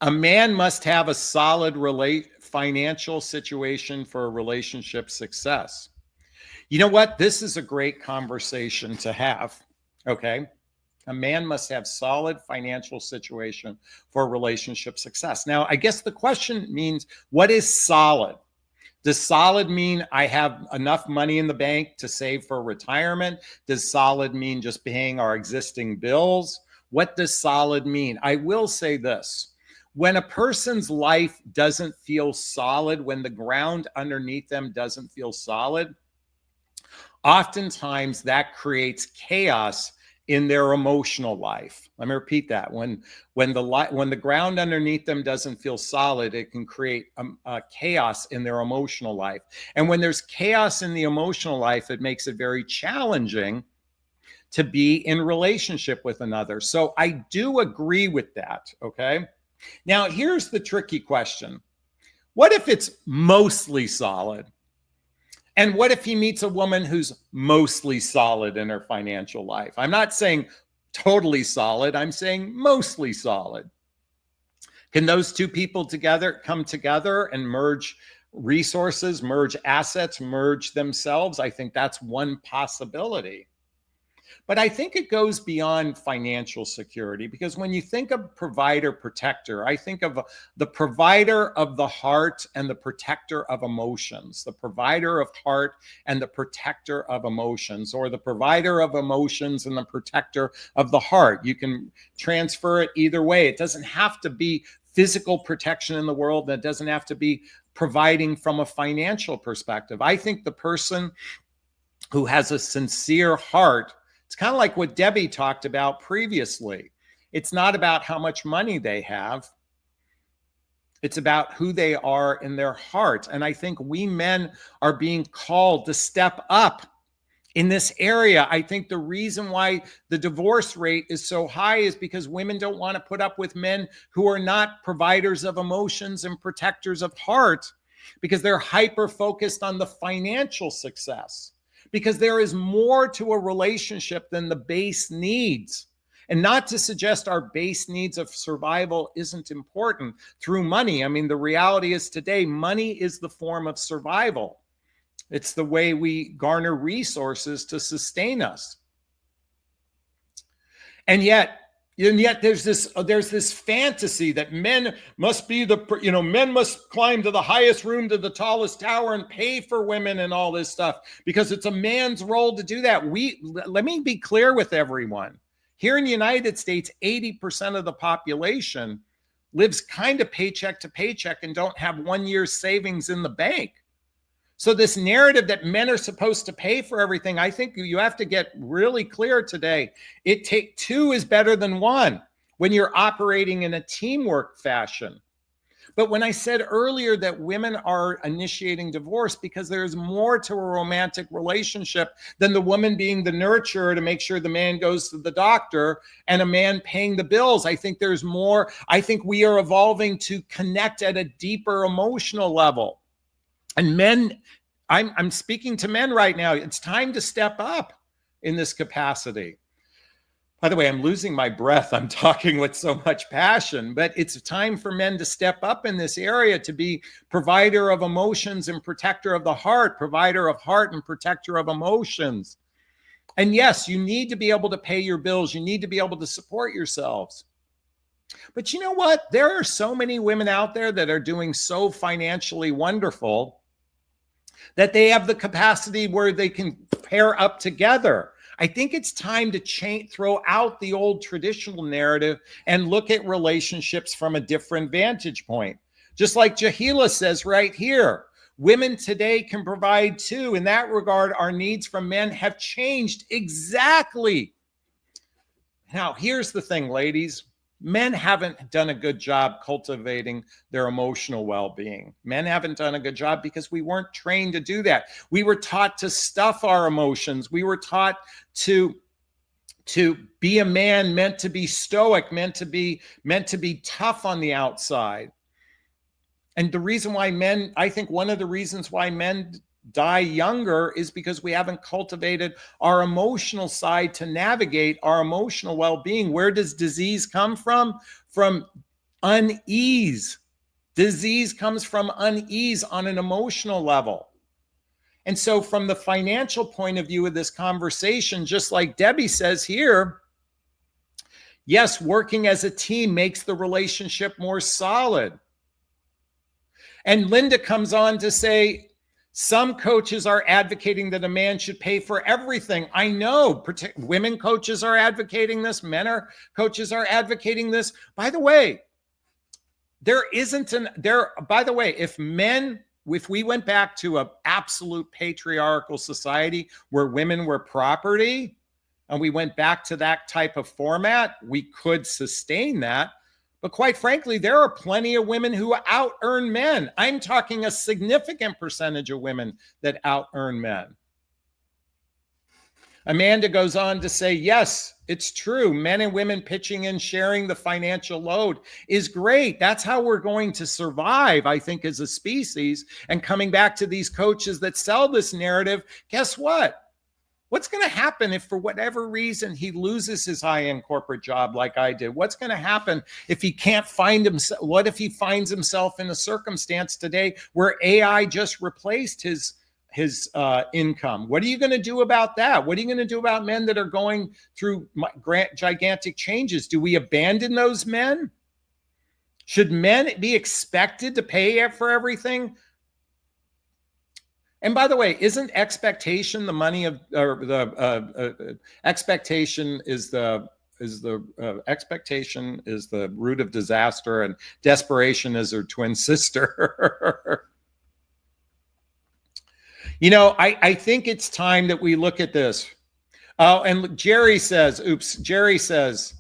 A man must have a solid financial situation for a relationship success. You know what? This is a great conversation to have. Okay. A man must have solid financial situation for relationship success. Now, I guess the question means, what is solid? Does solid mean I have enough money in the bank to save for retirement? Does solid mean just paying our existing bills? What does solid mean? I will say this. When a person's life doesn't feel solid, when the ground underneath them doesn't feel solid, oftentimes that creates chaos in their emotional life. Let me repeat that. When the ground underneath them doesn't feel solid, it can create a chaos in their emotional life. And when there's chaos in the emotional life, it makes it very challenging to be in relationship with another. So I do agree with that. Okay. Now, here's the tricky question. What if it's mostly solid? And what if he meets a woman who's mostly solid in her financial life? I'm not saying totally solid, I'm saying mostly solid. Can those two people come together and merge resources, merge assets, merge themselves? I think that's one possibility. But I think it goes beyond financial security, because when you think of provider protector, I think of the provider of the heart and the protector of emotions, the provider of heart and the protector of emotions, or the provider of emotions and the protector of the heart. You can transfer it either way. It doesn't have to be physical protection in the world. That doesn't have to be providing from a financial perspective. I think the person who has a sincere heart, it's kind of like what Debbie talked about previously. It's not about how much money they have. It's about who they are in their heart. And I think we men are being called to step up in this area. I think the reason why the divorce rate is so high is because women don't want to put up with men who are not providers of emotions and protectors of heart, because they're hyper focused on the financial success. Because there is more to a relationship than the base needs. And not to suggest our base needs of survival isn't important through money. I mean, the reality is today, money is the form of survival. It's the way we garner resources to sustain us. And yet there's this fantasy that men must be men must climb to the highest room, to the tallest tower, and pay for women and all this stuff, because it's a man's role to do that. Let me be clear with everyone. Here in the United States, 80% of the population lives kind of paycheck to paycheck and don't have 1 year's savings in the bank. So this narrative that men are supposed to pay for everything, I think you have to get really clear today. Two is better than one when you're operating in a teamwork fashion. But when I said earlier that women are initiating divorce because there's more to a romantic relationship than the woman being the nurturer to make sure the man goes to the doctor and a man paying the bills, I think there's more. I think we are evolving to connect at a deeper emotional level. And men, I'm speaking to men right now. It's time to step up in this capacity. By the way, I'm losing my breath. I'm talking with so much passion, but it's time for men to step up in this area, to be provider of emotions and protector of the heart, provider of heart and protector of emotions. And yes, you need to be able to pay your bills. You need to be able to support yourselves. But you know what? There are so many women out there that are doing so financially wonderful that they have the capacity where they can pair up together. I think it's time to throw out the old traditional narrative and look at relationships from a different vantage point. Just like Jahila says right here, women today can provide too. In that regard, our needs from men have changed exactly. Now, here's the thing, ladies. Men haven't done a good job cultivating their emotional well-being. Men haven't done a good job because we weren't trained to do that. We were taught to stuff our emotions. We were taught to be a man meant to be stoic, meant to be tough on the outside. And the reason why I think one of the reasons why men die younger is because we haven't cultivated our emotional side to navigate our emotional well-being. Where does disease come from? From Unease. Disease comes from unease on an emotional level. And so from the financial point of view of this conversation, just like Debbie says here, yes, working as a team makes the relationship more solid. And Linda comes on to say, some coaches are advocating that a man should pay for everything. I know women coaches are advocating this. Coaches are advocating this. By the way, if we went back to an absolute patriarchal society where women were property and we went back to that type of format, we could sustain that. But quite frankly, there are plenty of women who out-earn men. I'm talking a significant percentage of women that out-earn men. Amanda goes on to say, yes, it's true. Men and women pitching in, sharing the financial load is great. That's how we're going to survive, I think, as a species. And coming back to these coaches that sell this narrative, guess what? What's going to happen if for whatever reason he loses his high-end corporate job like I did? What's going to happen if he can't find himself? What if he finds himself in a circumstance today where AI just replaced his income? What are you going to do about that? What are you going to do about men that are going through gigantic changes? Do we abandon those men? Should men be expected to pay for everything? And by the way, isn't expectation the money of, or the expectation is the expectation is the root of disaster, and desperation is her twin sister. You know, I think it's time that we look at this. Oh, and Jerry says,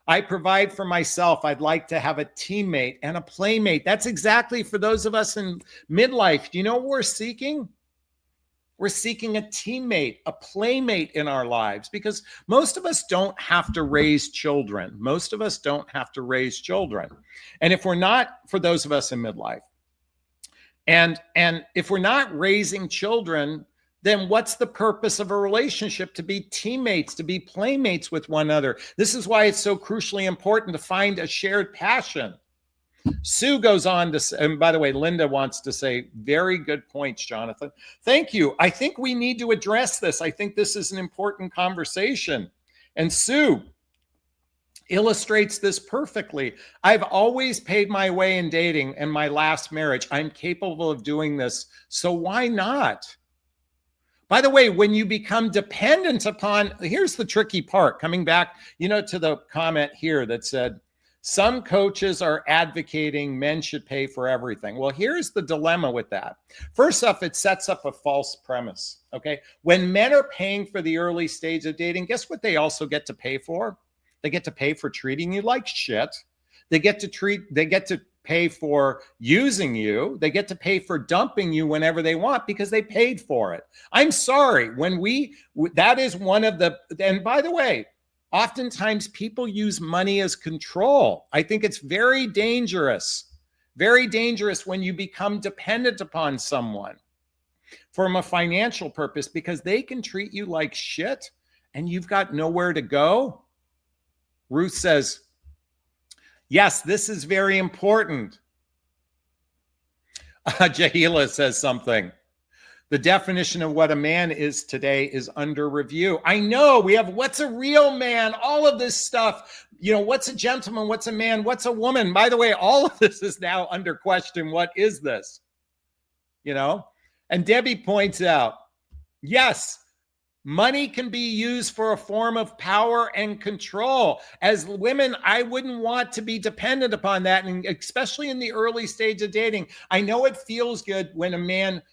I provide for myself. I'd like to have a teammate and a playmate. That's exactly for those of us in midlife. Do you know what we're seeking? We're seeking a teammate, a playmate in our lives, because most of us don't have to raise children. Most of us don't have to raise children. And if we're not, for those of us in midlife, and if we're not raising children, then what's the purpose of a relationship? To be teammates, to be playmates with one another. This is why it's so crucially important to find a shared passion. Sue goes on to say, and by the way, Linda wants to say, very good points, Jonathan. Thank you. I think we need to address this. I think this is an important conversation. And Sue illustrates this perfectly. I've always paid my way in dating and my last marriage. I'm capable of doing this. So why not? By the way, when you become dependent upon, here's the tricky part, coming back, to the comment here that said, some coaches are advocating men should pay for everything. Well, here's the dilemma with that. First off, it sets up a false premise, okay? When men are paying for the early stage of dating, guess what they also get to pay for? They get to pay for treating you like shit. They get to pay for using you. They get to pay for dumping you whenever they want because they paid for it. I'm sorry, that is one of the, and by the way, oftentimes people use money as control. I think it's very dangerous when you become dependent upon someone from a financial purpose, because they can treat you like shit and you've got nowhere to go. Ruth says, yes, this is very important. Jahila says something. The definition of what a man is today is under review. I know we have what's a real man, all of this stuff. What's a gentleman? What's a man? What's a woman? By the way, all of this is now under question. What is this? And Debbie points out, yes, money can be used for a form of power and control. As women, I wouldn't want to be dependent upon that, and especially in the early stage of dating. I know it feels good when a man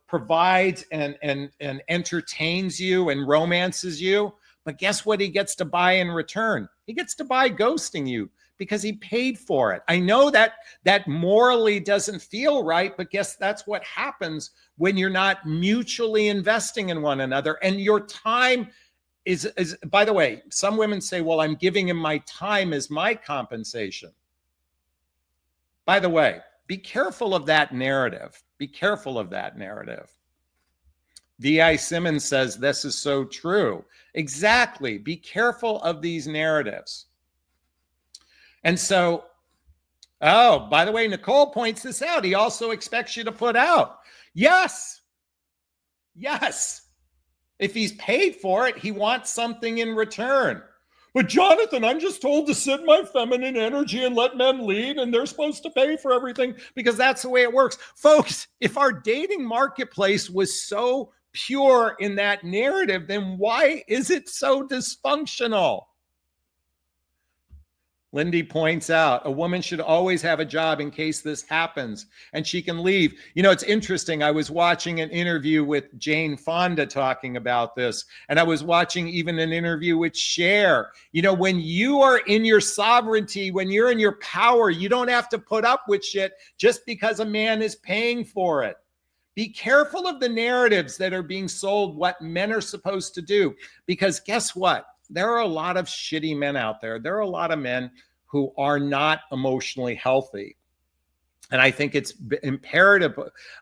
provides and entertains you and romances you. But guess what he gets to buy in return? He gets to buy ghosting you because he paid for it. I know that morally doesn't feel right, but guess that's what happens when you're not mutually investing in one another. And your time is, by the way, some women say, well, I'm giving him my time as my compensation. By the way, be careful of that narrative. Be careful of that narrative. V.I. Simmons says this is so true. Exactly. Be careful of these narratives. And so Oh, by the way, Nicole points this out. He also expects you to put out. Yes. Yes. If he's paid for it, he wants something in return. But Jonathan, I'm just told to sit my feminine energy and let men lead, and they're supposed to pay for everything because that's the way it works. Folks, if our dating marketplace was so pure in that narrative, then why is it so dysfunctional? Lindy points out a woman should always have a job in case this happens and she can leave. You know, it's interesting. I was watching an interview with Jane Fonda talking about this, and I was watching even an interview with Cher. You know, when you are in your sovereignty, when you're in your power, you don't have to put up with shit just because a man is paying for it. Be careful of the narratives that are being sold, what men are supposed to do, because guess what? There are a lot of shitty men out there. There are a lot of men who are not emotionally healthy. And I think it's imperative.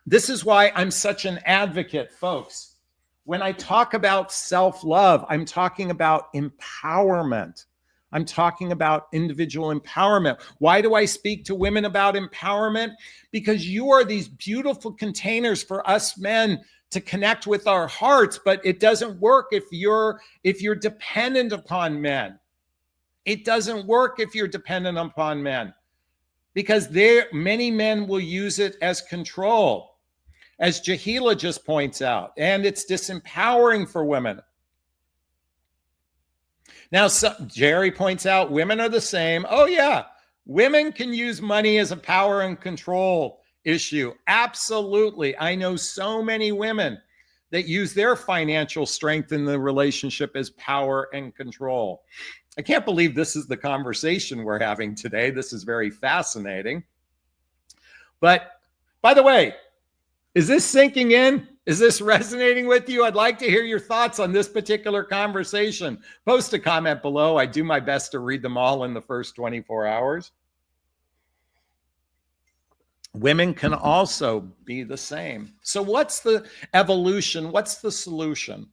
This is why I'm such an advocate, folks. When I talk about self-love, I'm talking about empowerment. I'm talking about individual empowerment. Why do I speak to women about empowerment? Because you are these beautiful containers for us men to connect with our hearts, but it doesn't work if you're dependent upon men. It doesn't work if you're dependent upon men, because many men will use it as control, as Jahila just points out, and it's disempowering for women. Now, Jerry points out women are the same. Oh yeah, women can use money as a power and control issue. Absolutely. I know so many women that use their financial strength in the relationship as power and control. I can't believe this is the conversation we're having today. This is very fascinating. But by the way, is this sinking in? Is this resonating with you? I'd like to hear your thoughts on this particular conversation. Post a comment below. I do my best to read them all in the first 24 hours. Women can also be the same. So what's the evolution? What's the solution?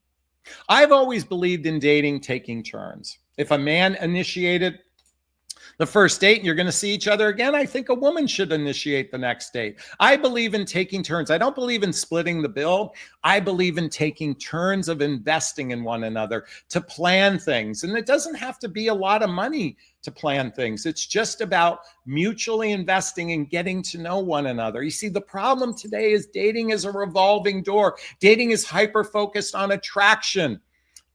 I've always believed in dating taking turns. If a man initiated the first date and you're going to see each other again, I think a woman should initiate the next date. I believe in taking turns. I don't believe in splitting the bill. I believe in taking turns of investing in one another to plan things. And it doesn't have to be a lot of money to plan things. It's just about mutually investing and getting to know one another. You see, the problem today is dating is a revolving door. Dating is hyper-focused on attraction,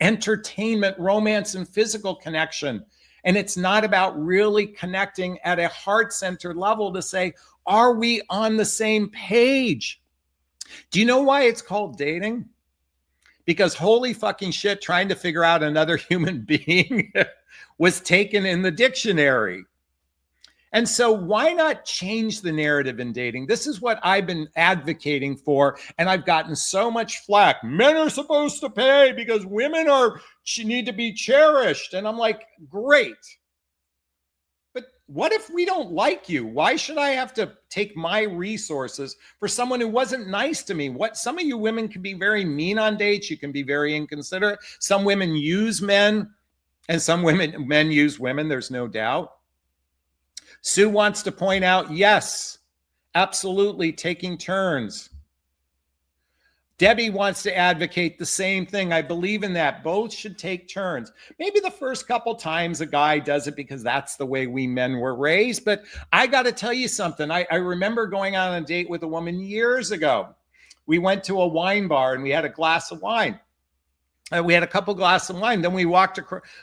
entertainment, romance, and physical connection. And it's not about really connecting at a heart-centered level to say, are we on the same page? Do you know why it's called dating? Because holy fucking shit, trying to figure out another human being was taken in the dictionary. And so why not change the narrative in dating? This is what I've been advocating for, and I've gotten so much flack. Men are supposed to pay because women need to be cherished. And I'm like, great. But what if we don't like you? Why should I have to take my resources for someone who wasn't nice to me? Some of you women can be very mean on dates. You can be very inconsiderate. Some women use men, and some men use women. There's no doubt. Sue wants to point out, yes, absolutely, taking turns. Debbie wants to advocate the same thing. I believe in that. Both should take turns. Maybe the first couple times a guy does it because that's the way we men were raised. But I got to tell you something. I remember going on a date with a woman years ago. We went to a wine bar and we had a glass of wine. We had a couple glasses of wine. Then we walked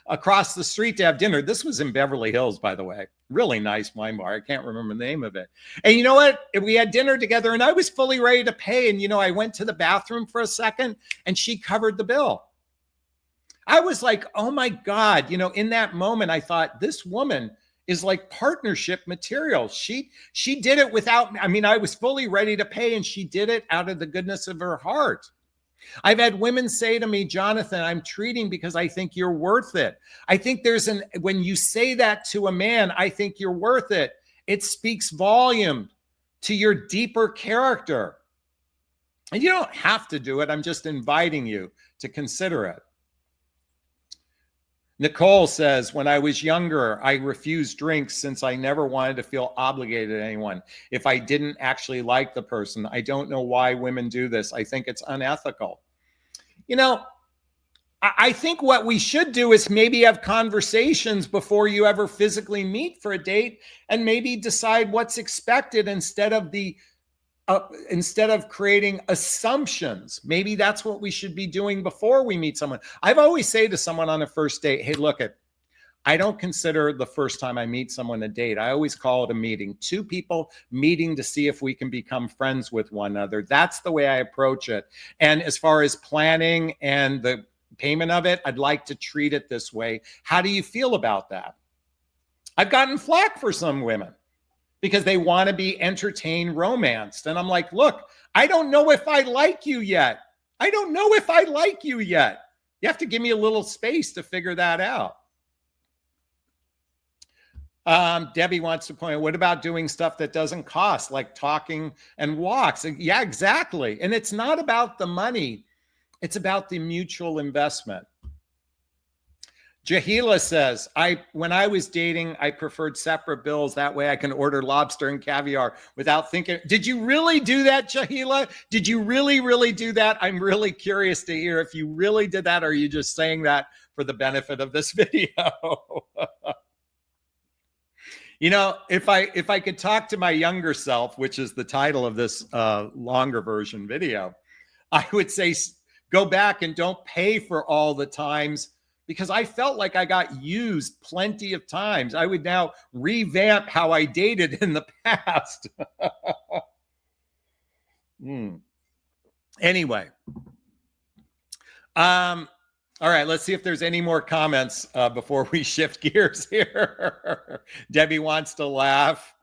across the street to have dinner. This was in Beverly Hills, by the way. Really nice wine bar. I can't remember the name of it. And you know what? We had dinner together and I was fully ready to pay. And, you know, I went to the bathroom for a second and she covered the bill. I was like, oh my God. You know, in that moment, I thought this woman is like partnership material. She did it without, I mean, I was fully ready to pay and she did it out of the goodness of her heart. I've had women say to me, Jonathan, I'm treating because I think you're worth it. I think when you say that to a man, I think you're worth it. It speaks volume to your deeper character. And you don't have to do it. I'm just inviting you to consider it. Nicole says, when I was younger, I refused drinks since I never wanted to feel obligated to anyone if I didn't actually like the person. I don't know why women do this. I think it's unethical. You know, I think what we should do is maybe have conversations before you ever physically meet for a date, and maybe decide what's expected instead of creating assumptions. Maybe that's what we should be doing before we meet someone. I've always say to someone on a first date, hey, look, I don't consider the first time I meet someone a date. I always call it a meeting. Two people meeting to see if we can become friends with one another. That's the way I approach it. And as far as planning and the payment of it, I'd like to treat it this way. How do you feel about that? I've gotten flack for some women because they want to be entertained, romanced. And I'm like, look, I don't know if I like you yet. I don't know if I like you yet. You have to give me a little space to figure that out. Debbie wants to point out, what about doing stuff that doesn't cost, like talking and walks? Yeah, exactly. And it's not about the money. It's about the mutual investment. Jahila says, when I was dating, I preferred separate bills. That way I can order lobster and caviar without thinking. Did you really do that, Jahila? Did you really do that? I'm really curious to hear if you really did that, or are you just saying that for the benefit of this video? You know, if I could talk to my younger self, which is the title of this longer version video, I would say go back and don't pay for all the times, because I felt like I got used plenty of times. I would now revamp how I dated in the past. Anyway. All right, let's see if there's any more comments before we shift gears here. Debbie wants to laugh.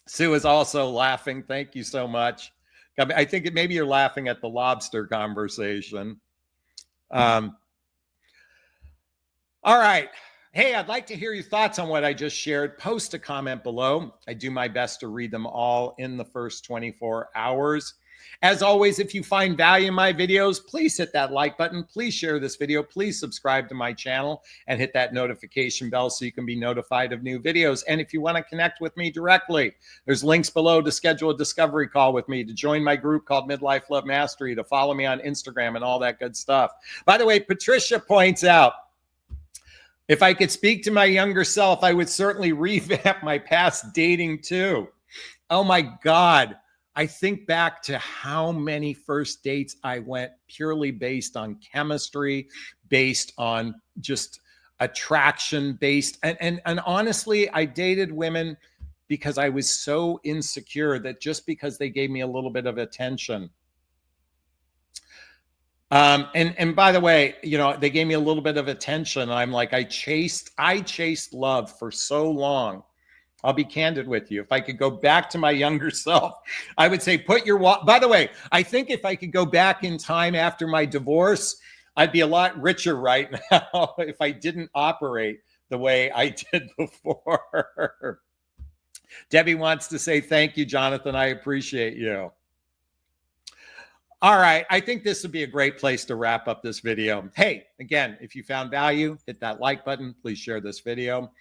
Sue is also laughing. Thank you so much. I think maybe you're laughing at the lobster conversation. All right. Hey, I'd like to hear your thoughts on what I just shared. Post a comment below. I do my best to read them all in the first 24 hours. As always, if you find value in my videos, please hit that like button. Please share this video. Please subscribe to my channel and hit that notification bell so you can be notified of new videos. And if you want to connect with me directly, there's links below to schedule a discovery call with me, to join my group called Midlife Love Mastery, to follow me on Instagram and all that good stuff. By the way, Patricia points out, if I could speak to my younger self, I would certainly revamp my past dating too. Oh my God. I think back to how many first dates I went purely based on chemistry, based on just attraction based. And honestly, I dated women because I was so insecure that just because they gave me a little bit of attention. And by the way, you know, they gave me a little bit of attention. I'm like, I chased love for so long. I'll be candid with you. If I could go back to my younger self, I would say, by the way, I think if I could go back in time after my divorce, I'd be a lot richer right now if I didn't operate the way I did before. Debbie wants to say, thank you, Jonathan. I appreciate you. All right. I think this would be a great place to wrap up this video. Hey, again, if you found value, hit that like button. Please share this video.